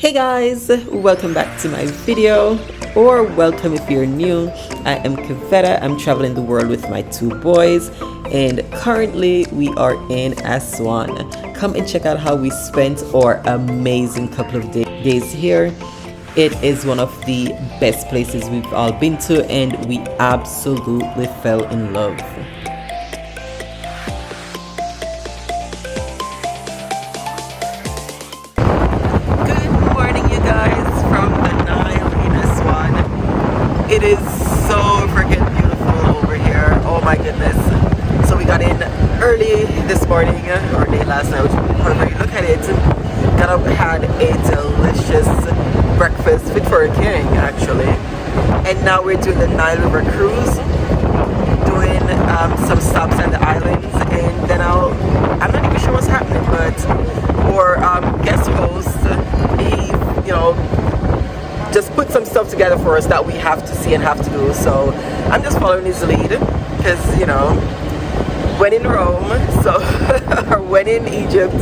Hey guys, welcome back to my video, or welcome if you're new. I am Kavetta. I'm traveling the world with my two boys, and currently we are in Aswan. Come and check out how we spent our amazing couple of days here. It is one of the best places we've all been to, and we absolutely fell in love. It is so freaking beautiful over here. Oh my goodness. So we got in early this morning, or late last night, however you look at it. Got up, had a delicious breakfast, fit for a king actually. And now we're doing the Nile River cruise, doing some stops on the islands, and then I'm not even sure what's happening, but our guest host, he, just put some stuff together for us that we have to see and have to do. So I'm just following his lead because, when in Rome, so or when in Egypt.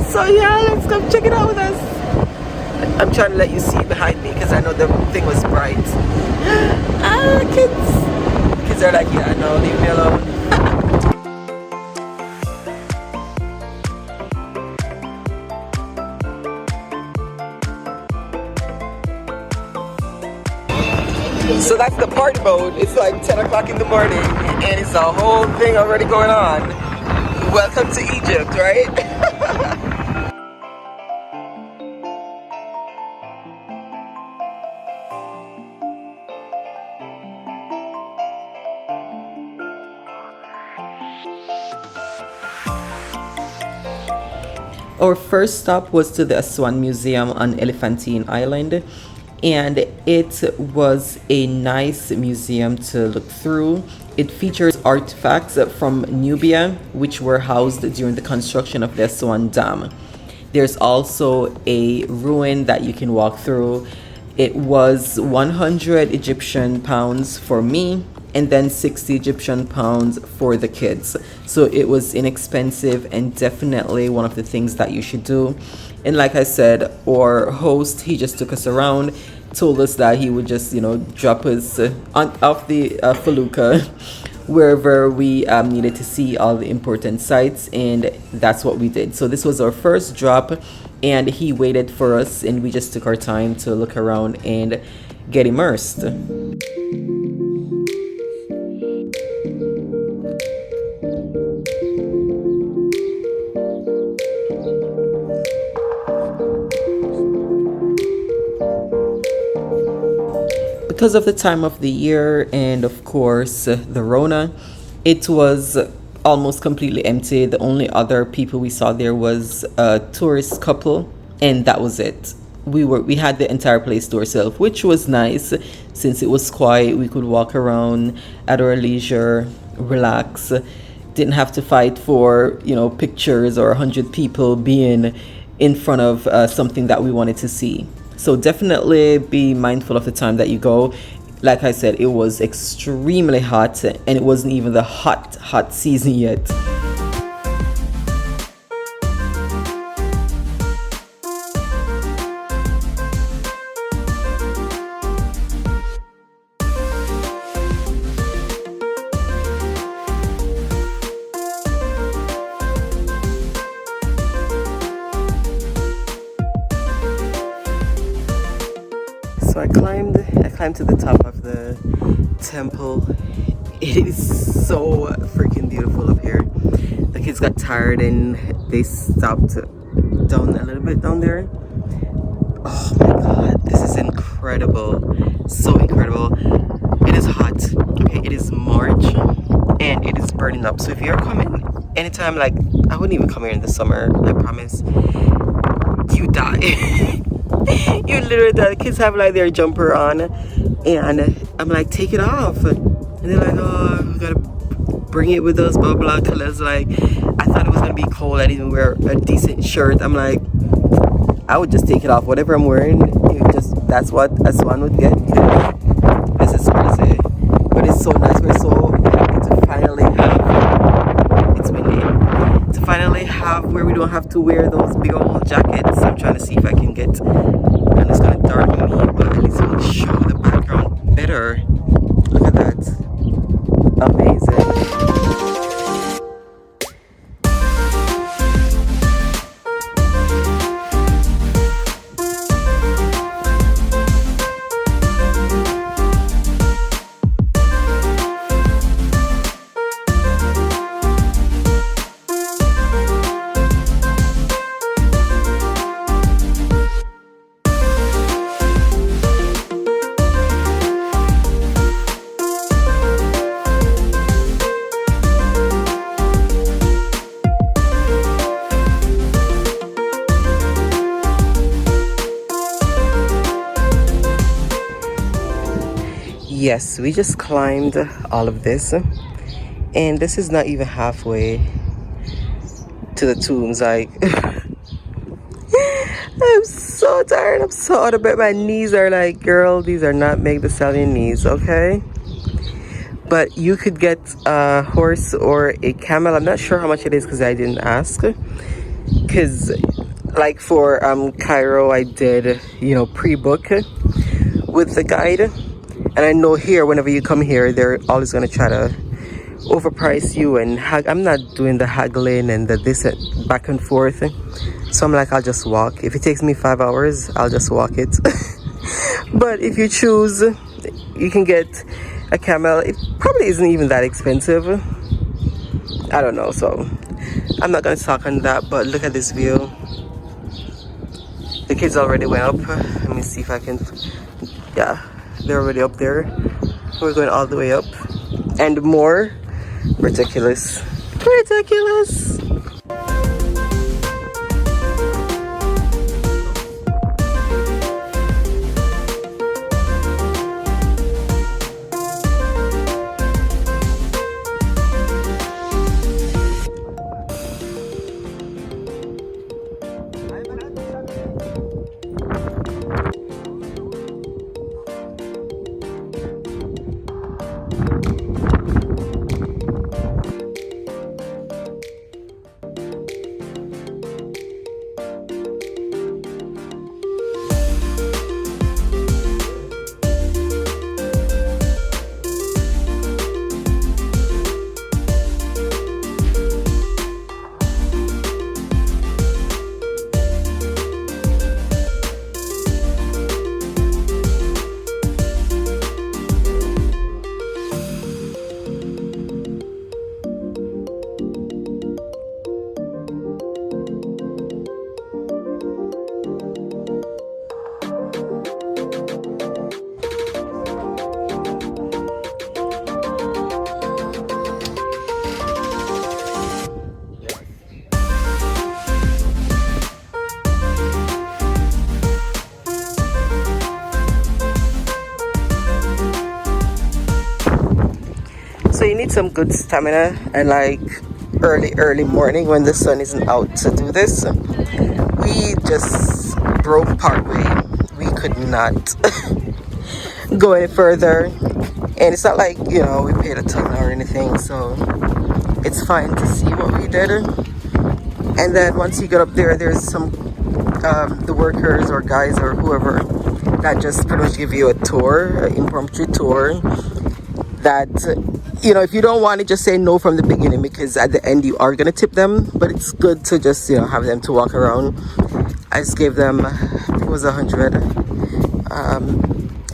So yeah, let's come check it out with us. I'm trying to let you see behind me because I know the thing was bright. Kids are like, yeah, no, leave me alone. So that's the party mode. It's like 10 o'clock in the morning and it's a whole thing already going on. Welcome to Egypt, right? Our first stop was to the Aswan Museum on Elephantine Island. And it was a nice museum to look through. It features artifacts from Nubian, which were housed during the construction of the Aswan Dam. There's also a ruin that you can walk through. It was 100 Egyptian pounds for me, and then 60 Egyptian pounds for the kids. So it was inexpensive and definitely one of the things that you should do. And like I said, our host, he just took us around, told us that he would just, drop us off the felucca wherever we needed to see all the important sites, and that's what we did. So this was our first drop, and he waited for us, and we just took our time to look around and get immersed. Because of the time of the year and of course the Rona, it was almost completely empty. The only other people we saw there was a tourist couple, and that was it. We had the entire place to ourselves, which was nice since it was quiet. We could walk around at our leisure, relax, didn't have to fight for pictures or 100 people being in front of something that we wanted to see. So definitely be mindful of the time that you go. Like I said, it was extremely hot, and it wasn't even the hot season yet. So I climbed to the top of the temple. It is so freaking beautiful up here. The kids got tired and they stopped down a little bit down there. Oh my god, this is incredible. So incredible. It is hot. Okay, it is March and it is burning up. So if you're coming anytime, like I wouldn't even come here in the summer, I promise, you die. You literally, the kids have like their jumper on, and I'm like, take it off, and they're like, oh, we gotta bring it with us, blah blah. Colors, like, I thought it was gonna be cold. I didn't wear a decent shirt. I'm like, I would just take it off. Whatever I'm wearing, that's what Aswan would get. This is crazy, but it's so nice. We're so happy to finally have. It's windy. To finally have where we don't have to wear those big old jackets. I'm trying to see if I can get, and it's gonna darken me, but at least it'll show the background better. Look at that. Amazing. Yes, we just climbed all of this, and this is not even halfway to the tombs. Like, I'm so tired, I'm so out of bed. My knees are like, girl, these are not Meg the Stallion knees, okay? But you could get a horse or a camel. I'm not sure how much it is because I didn't ask. Because like for Cairo, I did, you know, pre-book with the guide. And I know here, whenever you come here, they're always going to try to overprice you and I'm not doing the haggling and the this back and forth. So I'm like, I'll just walk. If it takes me 5 hours, I'll just walk it. But if you choose, you can get a camel. It probably isn't even that expensive. I don't know, so I'm not going to talk on that. But look at this view. The kids already went up. Let me see if I can, yeah. They're already up there. We're going all the way up and more. Ridiculous. Ridiculous. So you need some good stamina and like early morning when the sun isn't out to do this. We just broke partway. We could not go any further, and it's not like, you know, we paid a ton or anything, so it's fine to see what we did. And then once you get up there, there's some the workers or guys or whoever that just pretty much give you a tour, an impromptu tour that, you know, if you don't want it, just say no from the beginning, because at the end you are going to tip them. But it's good to just, you know, have them to walk around. I just gave them, it was 100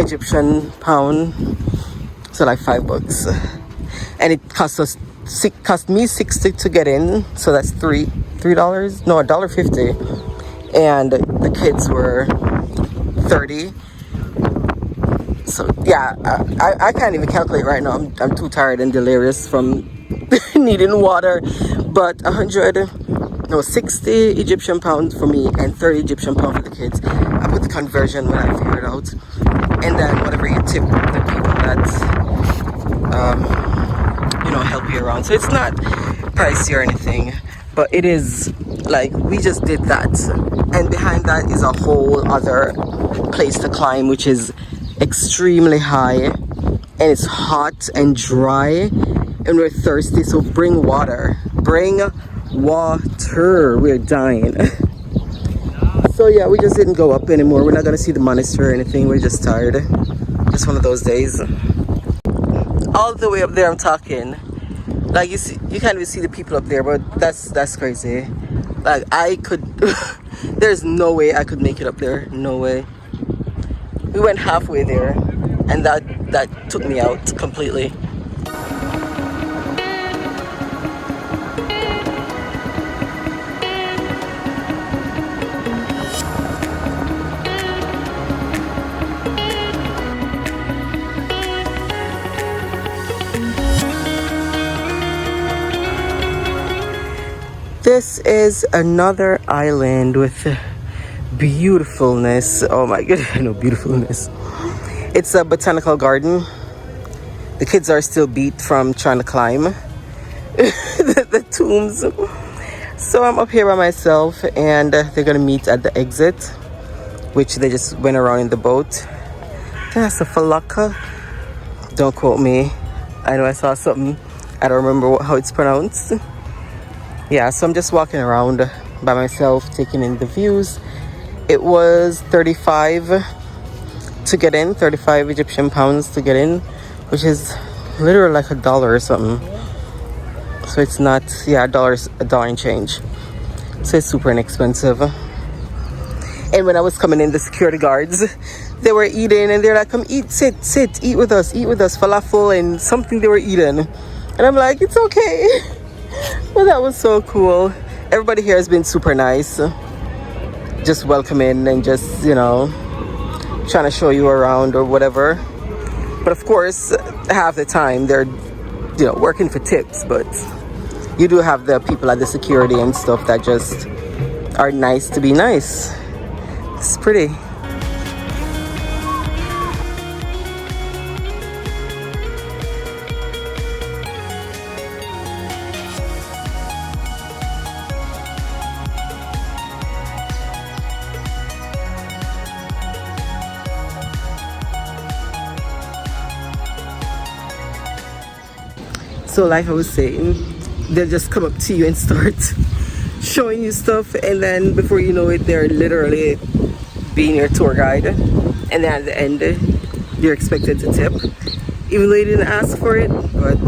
Egyptian pound, so like $5, and it cost me $60 to get in, so that's $3, no, $1.50, and the kids were 30. So yeah, I can't even calculate right now. I'm too tired and delirious from needing water. But 60 Egyptian pounds for me and 30 Egyptian pounds for the kids. I put the conversion when I figured it out, and then whatever you tip the people that you know, help you around. So it's not pricey or anything, but it is like, we just did that, and behind that is a whole other place to climb, which is extremely high, and it's hot and dry, and we're thirsty, so bring water. water. We're dying. So yeah, we just didn't go up anymore. We're not gonna see the monastery or anything. We're just tired. Just one of those days. All the way up there, I'm talking. Like you see, you can't even see the people up there, but that's crazy. Like I could, there's no way I could make it up there. No way. We went halfway there, and that took me out completely. This is another island with beautifulness. Oh my goodness, no beautifulness. It's a botanical garden. The kids are still beat from trying to climb the tombs. So I'm up here by myself, and they're gonna meet at the exit, which they just went around in the boat. That's a falaka. Don't quote me. I know I saw something. I don't remember how it's pronounced. Yeah, so I'm just walking around by myself, taking in the views. It was 35 to get in, 35 Egyptian pounds to get in, which is literally like $1 or something. So it's not, yeah, $1 and change. So it's super inexpensive. And when I was coming in, the security guards, they were eating, and they're like, come eat, sit, eat with us, falafel and something they were eating. And I'm like, it's okay. Well, that was so cool. Everybody here has been super nice, just welcoming and just, you know, trying to show you around or whatever. But of course, half the time they're, you know, working for tips, but you do have the people at the security and stuff that just are nice to be nice. It's pretty. So like I was saying, they'll just come up to you and start showing you stuff, and then before you know it, they're literally being your tour guide. And then at the end, you're expected to tip, even though you didn't ask for it. But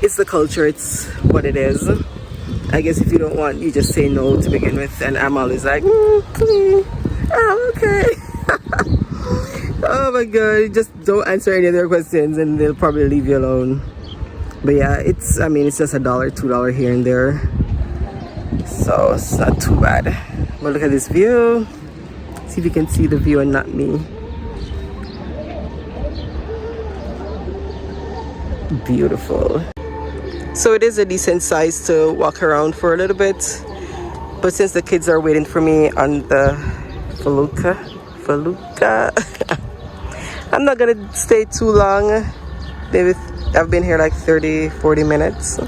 it's the culture, it's what it is. I guess if you don't want, you just say no to begin with. And I'm always like, please. Oh, okay. Oh my god, just don't answer any of their questions and they'll probably leave you alone. But yeah, it's just $1, $2 here and there, so it's not too bad. But look at this view. See if you can see the view and not me. Beautiful. So it is a decent size to walk around for a little bit, but since the kids are waiting for me on the Felucca, I'm not gonna stay too long. Maybe I've been here like 30-40 minutes,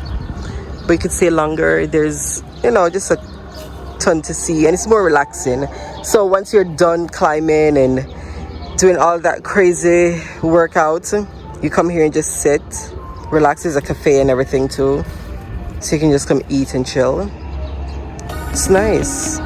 but you could stay longer. There's, you know, just a ton to see, and it's more relaxing. So once you're done climbing and doing all that crazy workout, you come here and just sit, relax. There's a cafe and everything too, so you can just come eat and chill. It's nice.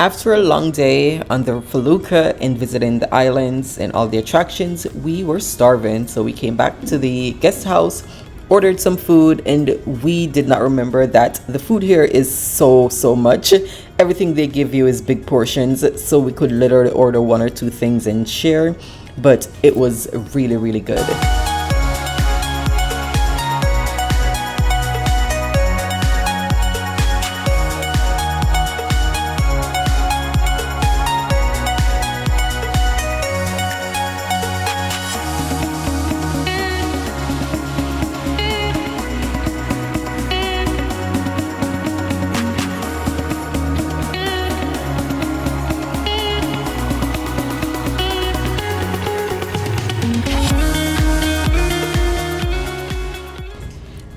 After a long day on the Felucca and visiting the islands and all the attractions, we were starving. So we came back to the guest house, ordered some food, and we did not remember that the food here is so much. Everything they give you is big portions, so we could literally order 1 or 2 things and share, but it was really good.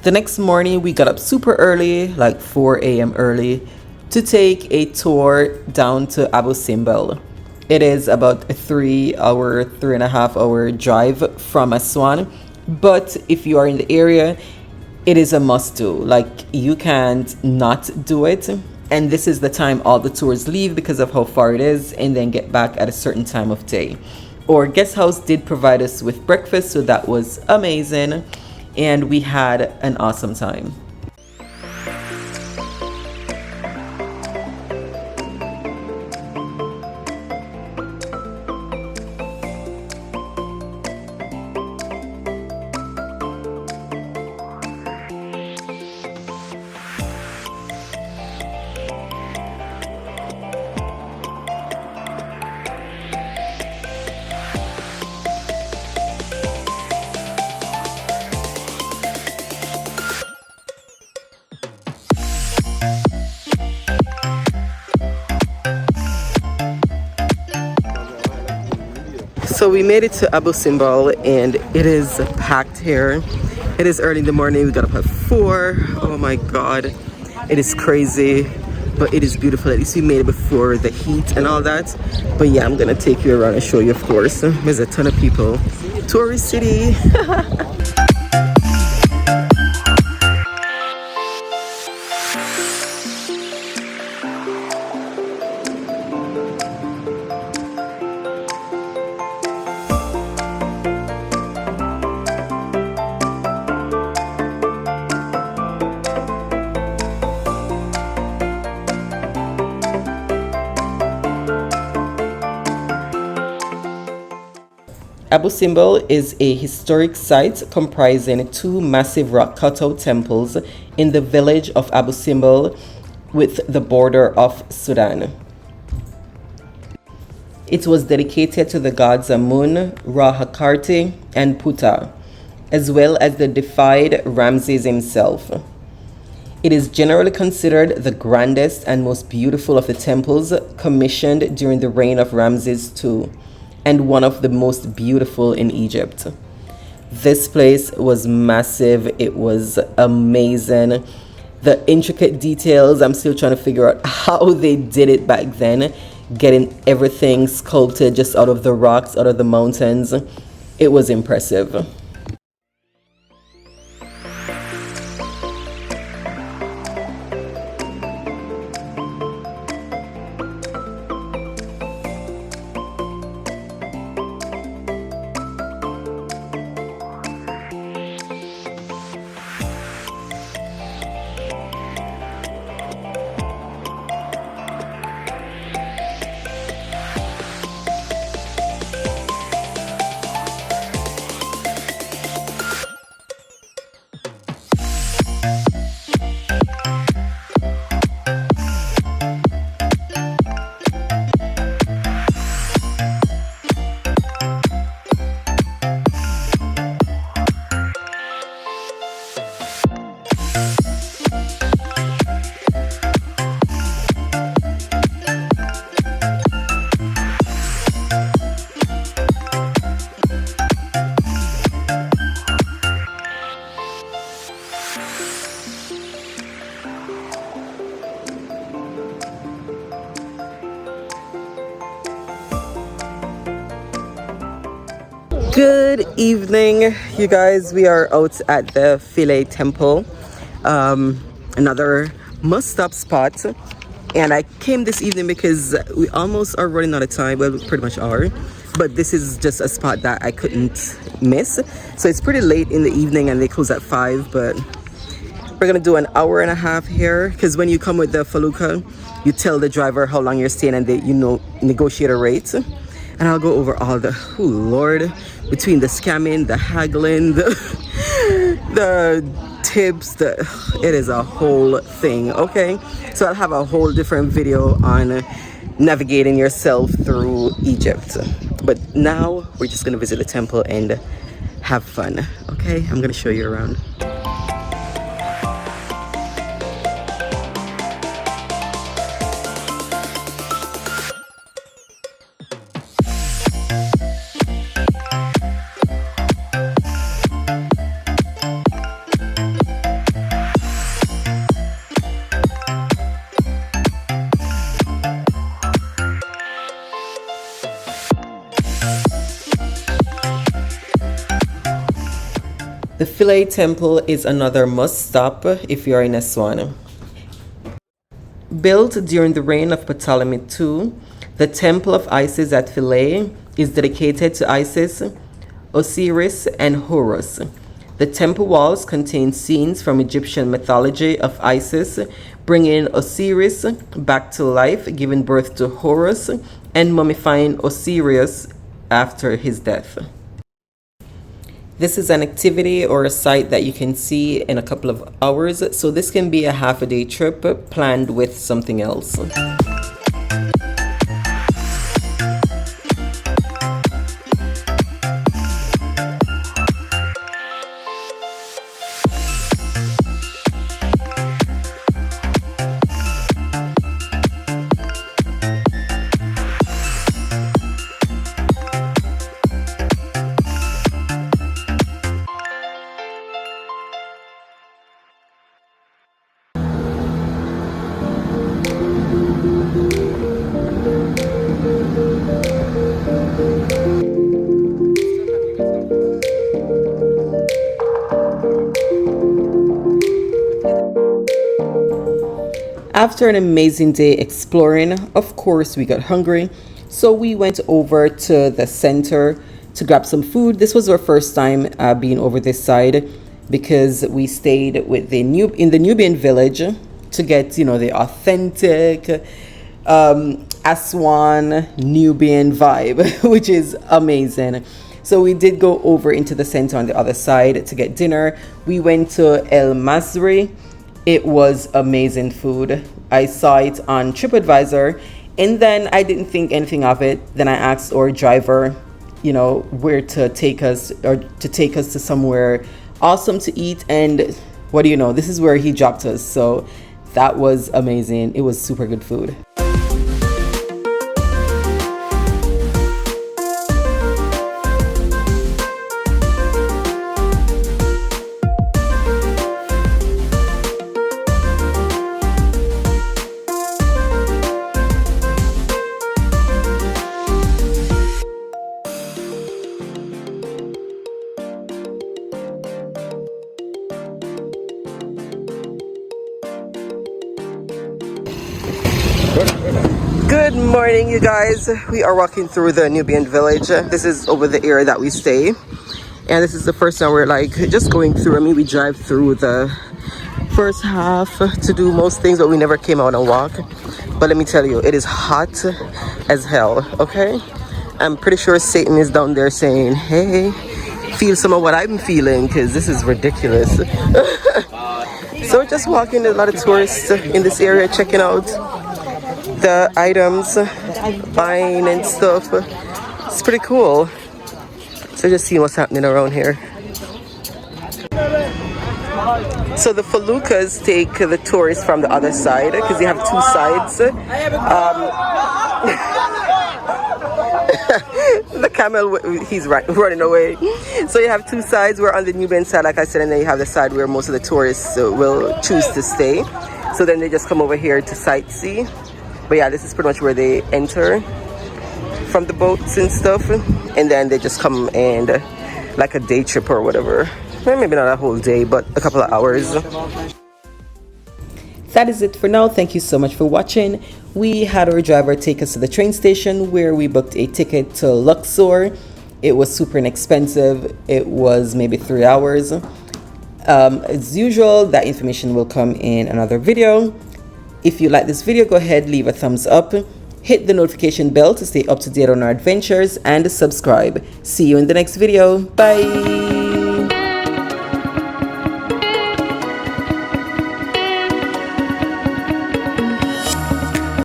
The next morning, we got up super early, like 4 a.m. early, to take a tour down to Abu Simbel. It is about a 3 hour, 3.5 hour drive from Aswan, but if you are in the area, it is a must do. Like, you can't not do it. And this is the time all the tours leave because of how far it is, and then get back at a certain time of day. Our guest house did provide us with breakfast, so that was amazing, and we had an awesome time. So we made it to Abu Simbel, and it is packed here. It is early in the morning. We got up at 4. Oh my god, it is crazy, but it is beautiful. At least we made it before the heat and all that. But yeah, I'm gonna take you around and show you, of course. There's a ton of people. Tourist city. Abu Simbel is a historic site comprising 2 massive rock cutout temples in the village of Abu Simbel with the border of Sudan. It was dedicated to the gods Amun, Ra Hakarti, and Puta, as well as the deified Ramses himself. It is generally considered the grandest and most beautiful of the temples commissioned during the reign of Ramses II, and one of the most beautiful in Egypt. This place was massive. It was amazing. The intricate details, I'm still trying to figure out how they did it back then, getting everything sculpted just out of the rocks, out of the mountains. It was impressive. Good evening, you guys. We are out at the Philae temple, another must-stop spot. And I came this evening because we almost are running out of time. Well, we pretty much are. But this is just a spot that I couldn't miss. So it's pretty late in the evening and they close at 5. But we're going to do an hour and a half here. Because when you come with the Felucca, you tell the driver how long you're staying and they, negotiate a rate. And I'll go over all the, oh Lord, between the scamming, the haggling, the tips, it is a whole thing, okay? So I'll have a whole different video on navigating yourself through Egypt. But now we're just gonna visit the temple and have fun, okay? I'm gonna show you around. The Philae temple is another must stop if you are in Aswan. Built during the reign of Ptolemy II, the temple of Isis at Philae is dedicated to Isis, Osiris, and Horus. The temple walls contain scenes from Egyptian mythology of Isis, bringing Osiris back to life, giving birth to Horus, and mummifying Osiris after his death. This is an activity or a site that you can see in a couple of hours, so this can be a half-a-day trip planned with something else. After an amazing day exploring, of course we got hungry, so we went over to the center to grab some food. This was our first time being over this side because we stayed with in the Nubian village to get, you know, the authentic Aswan Nubian vibe, which is amazing. So we did go over into the center on the other side to get dinner. We went to El Masri. It was amazing food. I saw it on TripAdvisor and then I didn't think anything of it. Then I asked our driver, you know, where to take us or to take us to somewhere awesome to eat. And what do you know? This is where he dropped us. So that was amazing. It was super good food. Good morning, you guys. We are walking through the Nubian village. This is over the area that we stay, and this is the first time we're like just going through. I mean, we drive through the first half to do most things, but we never came out and walk. But let me tell you, it is hot as hell. Okay, I'm pretty sure Satan is down there saying, hey, feel some of what I'm feeling, because this is ridiculous. So we're just walking. There's a lot of tourists in this area checking out the items, buying and stuff. It's pretty cool. So just seeing what's happening around here. So the feluccas take the tourists from the other side because you have two sides. The camel, he's running away. So you have two sides. We're on the Nubian side, like I said, and then you have the side where most of the tourists will choose to stay. So then they just come over here to sightsee. But yeah, this is pretty much where they enter from the boats and stuff, and then they just come and like a day trip or whatever. Well, maybe not a whole day, but a couple of hours. That is it for now. Thank you so much for watching. We had our driver take us to the train station where we booked a ticket to Luxor. It was super inexpensive. It was maybe 3 hours. As usual, that information will come in another video. If you like this video, go ahead, leave a thumbs up, hit the notification bell to stay up to date on our adventures, and subscribe. See you in the next video. Bye.